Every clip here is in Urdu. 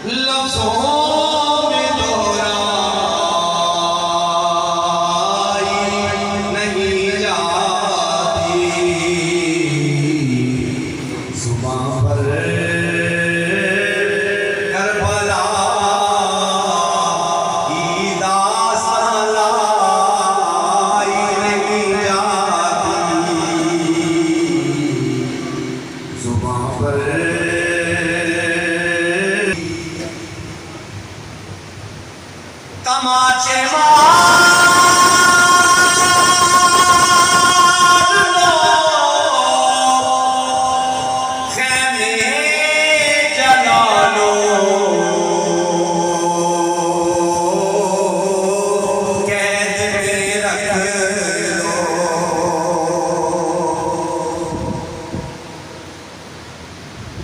لفظوں میں دہرائی نہیں جاتی، زباں پر کربلا کی داستان لائی نہیں جاتی، زباں پر تماچے مار لو، خیمے جلا لو، قید میں رکھ لو،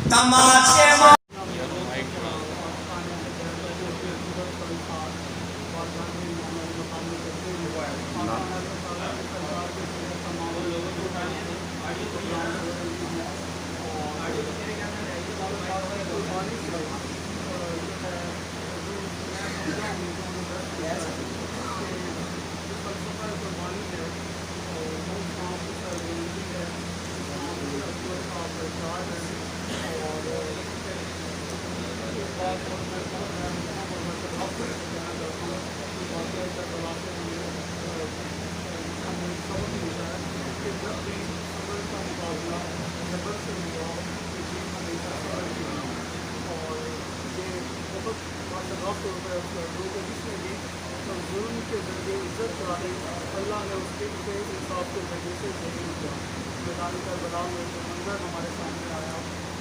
تماچے مار ظلم کے ذریعے عزت چاہی، اللہ نے اس کے انصاف کے ذریعے سے ظلم کیا۔ میدان کربلا میں جو منظر ہمارے سامنے آیا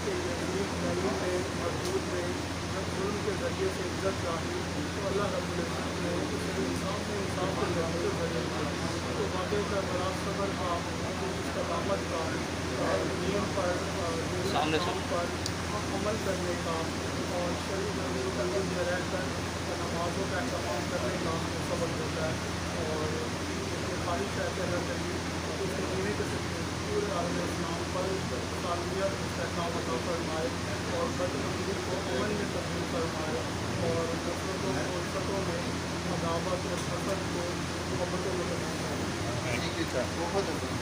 کہ یزید ظالم نے مردود نے جب ظلم کے ذریعے سے عزت چاہی تو اللہ رب العزت نے اسے انصاف کے ذریعے سے ظلم کیا۔ تو واقعہ کربلا صبر کا، استقامت کا، نیم پر عمل کرنے کا اور شریف نبی تنظیم میں رہ کر نمازوں کا اہتمام کرنے کا سبق ہوتا ہے، اور خواہش ہے کہ اللہ تعالی اس مہینے کے پورے عالم اسلام پر تعلیمیت استحکام عطا فرمائے اور بدمزید کو امن میں تبدیل فرمائے اور نفرتوں کو عزتوں میں عداوت اور حسد کو محبتوں میں تبدیل فرمائے۔